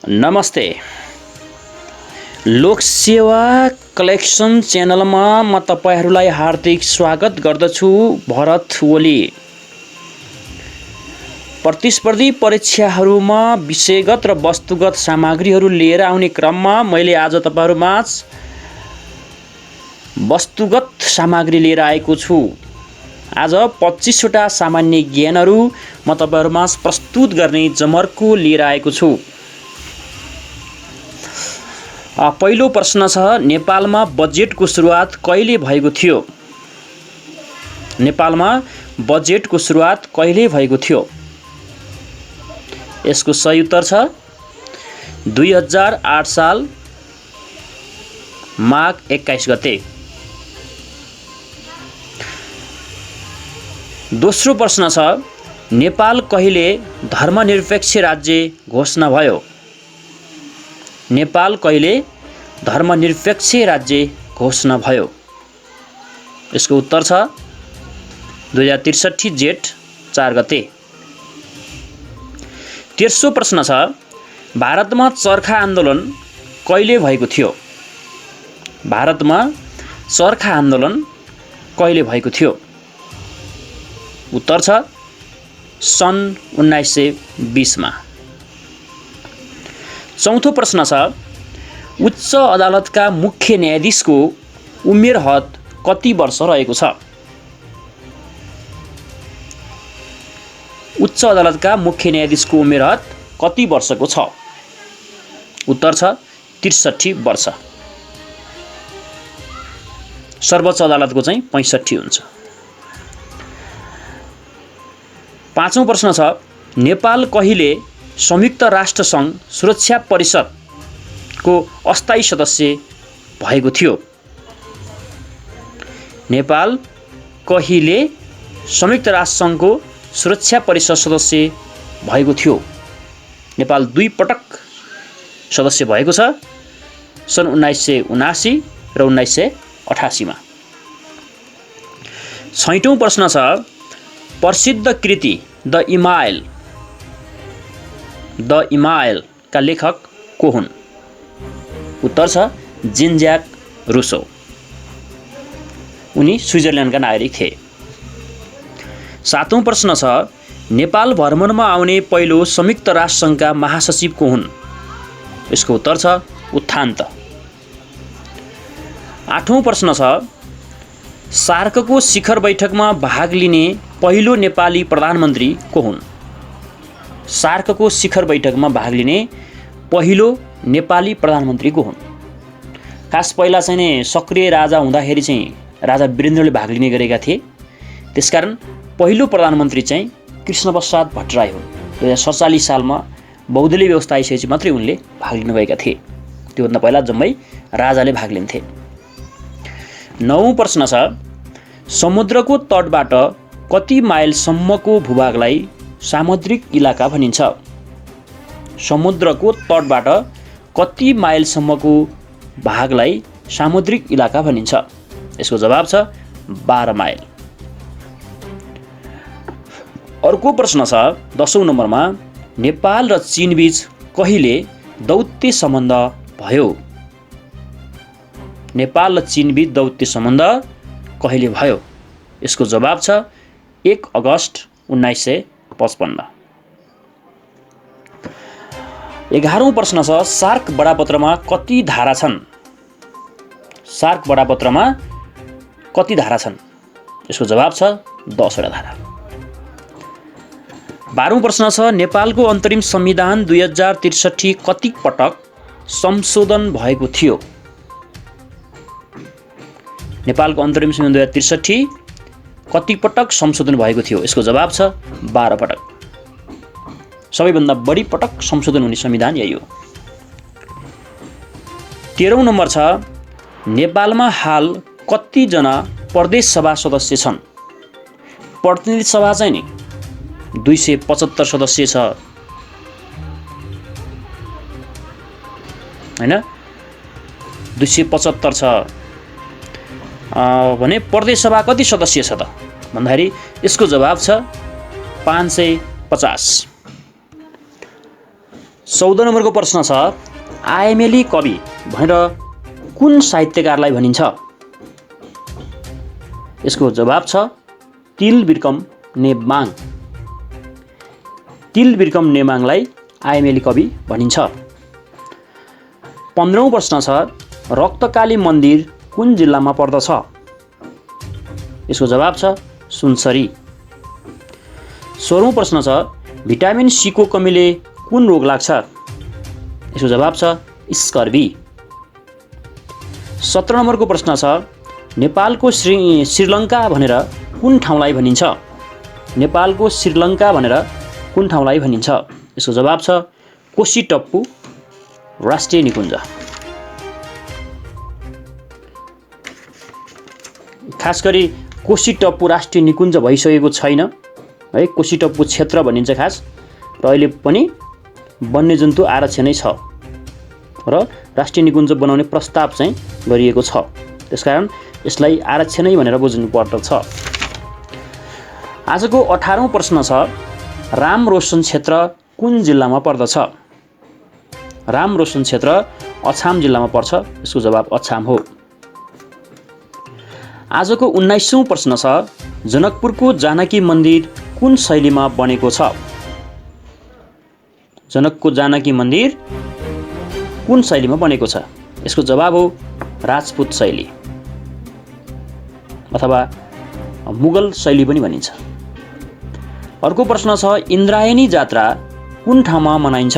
नमस्ते। लोकसेवा कलेक्सन च्यानलमा म तपाईहरूलाई हार्दिक स्वागत गर्दछु। भरत ओली। प्रतिस्पर्धी परीक्षाहरूमा विषयगत र वस्तुगत सामग्रीहरू लिएर आउने क्रममा मैले आज तपाईहरूमाझ वस्तुगत सामग्री लिएर आएको छु। आज 25 वटा सामान्य ज्ञानहरू म तपाईहरूमाझ प्रस्तुत गर्ने जमर्को लिएर आएको छु। पहिलो प्रश्न छ, नेपालमा बजेटको सुरुवात कहिले भएको थियो? नेपालमा बजेटको सुरुवात कहिले भएको थियो? यसको सही उत्तर छ 2008 साल माघ 21 गते। दोस्रो प्रश्न छ, नेपाल कहिले धर्मनिरपेक्ष राज्य घोषणा भयो? नेपाल कहिले धर्मनिरपेक्ष राज्य घोषणा भयो? यसको उत्तर छ 2063 जेठ 4 गते। तेस्रो प्रश्न छ, भारतमा चरखा आन्दोलन कहिले भएको थियो? भारतमा चरखा आन्दोलन कहिले भएको थियो? उत्तर छ सन् 1920 मा। चौथो प्रश्न छ, उच्च अदालतका मुख्य न्यायाधीशको उमेर हद कति वर्ष रहेको छ? उच्च अदालतका मुख्य न्यायाधीशको उमेर हद कति वर्षको छ? उत्तर छ 63 वर्ष। सर्वोच्च अदालतको चाहिँ 65 हुन्छ। पाँचौं प्रश्न छ, नेपाल कहिले संयुक्त राष्ट्र सङ्घ सुरक्षा परिषदको अस्थायी सदस्य भएको थियो? नेपाल कहिले संयुक्त राष्ट्र सङ्घको सुरक्षा परिषद सदस्य भएको थियो? नेपाल 2 पटक सदस्य भएको छ, सन् 1979 र 1988 मा। छैटौं प्रश्न छ, प्रसिद्ध कृति द इमाइल का लेखक को हुन्? उत्तर छ जीन ज्याक रुसो। उनी स्विजरल्यान्डका नागरिक थिए। सातौं प्रश्न छ, नेपाल भ्रमणमा आउने पहिलो संयुक्त राष्ट्र सङ्घका महासचिव को हुन्? यसको उत्तर छ उत्थान्त। आठौं प्रश्न छ, सार्कको शिखर बैठकमा भाग लिने पहिलो नेपाली प्रधानमन्त्री को हुन्? सार्कको शिखर बैठकमा भाग लिने पहिलो नेपाली प्रधानमन्त्री को हुन्? खास पहिला चाहिँ नि सक्रिय राजा हुँदाखेरि चाहिँ राजा वीरेन्द्रले भाग लिने गरेका थिए। त्यसकारण पहिलो प्रधानमन्त्री चाहिँ कृष्णप्रसाद भट्टराई हुन्। 2047 सालमा बहुदलीय व्यवस्था आइसकेपछि मात्रै उनले भाग लिनुभएका थिए। त्योभन्दा पहिला जम्मै राजाले भाग लिन्थे। नौं प्रश्न छ, समुद्रको तटबाट कति माइलसम्मको भूभागलाई सामुद्रिक इलाका भनिन्छ? समुद्रको तटबाट कति माइलसम्मको भागलाई सामुद्रिक इलाका भनिन्छ? यसको जवाब छ 12 माइल। अर्को प्रश्न छ 10औं नम्बरमा, नेपाल र चीन बीच कहिले दौत्य सम्बन्ध भयो? नेपाल र चीन बीच दौत्य सम्बन्ध कहिले भयो? यसको जवाब छ 1 अगस्त 1955। 11औं प्रश्न छ, सार्क बडापत्रमा कति धारा छन्? सार्क बडापत्रमा कति धारा छन्? यसको जवाब छ 10 वटा धारा। 12औं प्रश्न छ, नेपालको अन्तरिम संविधान 2063 कति पटक संशोधन भएको थियो? नेपालको अन्तरिम संविधान 2063 कति पटक संशोधन भएको थियो? यसको जवाब छ 12 पटक। सबैभन्दा बढी पटक संशोधन हुने संविधान यही हो। 13औं नम्बर छ, नेपालमा हाल कति जना प्रदेश सभा सदस्य छन्? प्रतिनिधि सभा चाहिँ नि 275 सदस्य छ हैन, 275 छ भने प्रदेश सभा कति सदस्य छ त भन्दाखेरि यसको जवाब छ 550। 14 नम्बरको प्रश्न छ आइएमएली कवि भनेर कुन साहित्यकारलाई भनिन्छ? यसको जवाब छ तिलबिर्कम नेमाङ। तिलबिर्कम नेमाङलाई आइएमएली कवि भनिन्छ। 15औं प्रश्न छ रक्तकाली मन्दिर कुन जिल्लामा पर्दछ? यसको जवाब छ सुनसरी। 16औं प्रश्न छ भिटामिन सी को कमीले कुन रोग लाग्छ? यसको जवाब छ स्कर्वी। 17 नम्बरको प्रश्न छ नेपालको श्रीलङ्का भनेर कुन ठाउँलाई भनिन्छ? नेपालको श्रीलङ्का भनेर कुन ठाउँलाई भनिन्छ? यसको जवाब छ कोसीटप्पु राष्ट्रिय निकुञ्ज। खास गरी कोसीटप्पु राष्ट्रिय निकुञ्ज भइसकेको छैन है, कोसीटप्पु क्षेत्र भनिन्छ खास, र अहिले पनि वन्यजन्तु आरक्षणै छ र राष्ट्रिय निकुञ्ज बनाउने प्रस्ताव चाहिँ गरिएको छ। त्यसकारण यसलाई आरक्षणै भनेर बुझ्नु पर्दछ। आजको 18औं प्रश्न छ रामरोशन क्षेत्र कुन जिल्लामा पर्दछ? रामरोशन क्षेत्र अछाम जिल्लामा पर्छ। यसको जवाब अछाम हो। आजको 19औं प्रश्न छ जनकपुरको जानकी मन्दिर कुन शैलीमा बनेको छ? जनकको जानकी मन्दिर कुन शैलीमा बनेको छ? यसको जवाब हो राजपूत शैली अथवा मुगल शैली पनि भनिन्छ। अर्को प्रश्न छ इन्द्रायणी जात्रा कुन ठाउँमा मनाइन्छ?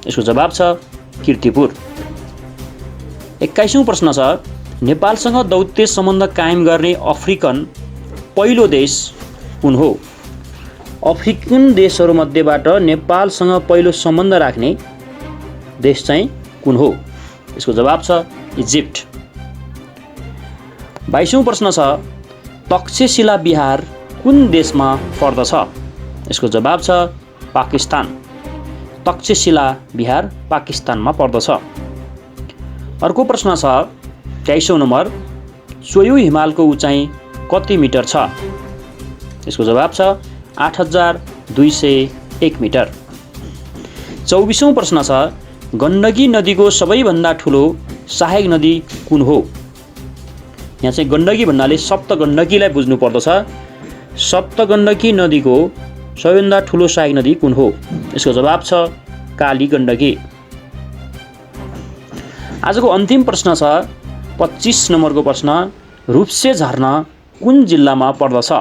यसको जवाब छ कीर्तिपुर। 21औं प्रश्न छ नेपालसँग दौत्य सम्बन्ध कायम गर्ने अफ्रिकन पहिलो देश कुन हो? अफ्रिकन देशहरूमध्येबाट नेपालसँग पहिलो सम्बन्ध राख्ने देश चाहिँ कुन हो? यसको जवाब छ इजिप्ट। 22औं प्रश्न छ तक्षशिला बिहार कुन देशमा पर्दछ? यसको जवाब छ पाकिस्तान। तक्षशिला बिहार पाकिस्तानमा पर्दछ। अर्को प्रश्न छ 23औं नम्बर सोयु हिमालको उचाइ कति मिटर छ? यसको जवाब छ 8201 मिटर। 24औं प्रश्न छ गण्डकी नदीको सबैभन्दा ठुलो सहायक नदी कुन हो? यहाँ चाहिँ गण्डकी भन्नाले सप्तगण्डकीलाई बुझ्नु पर्दछ। सप्तगण्डकी नदीको सबैभन्दा ठुलो सहायक नदी कुन हो? यसको जवाब छ काली गण्डकी। आजको अन्तिम प्रश्न छ 25 नम्बरको प्रश्न रूप्से झरना कुन जिल्लामा पर्दछ?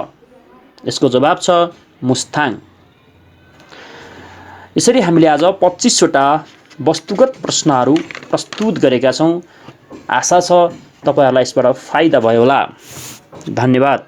यसको जवाब छ मुस्ताङ। यसरी हामीले आज 25 वटा वस्तुगत प्रश्नहरू प्रस्तुत गरेका छौँ। आशा छ तपाईहरुलाई यसबाट फाइदा भयो होला। धन्यवाद।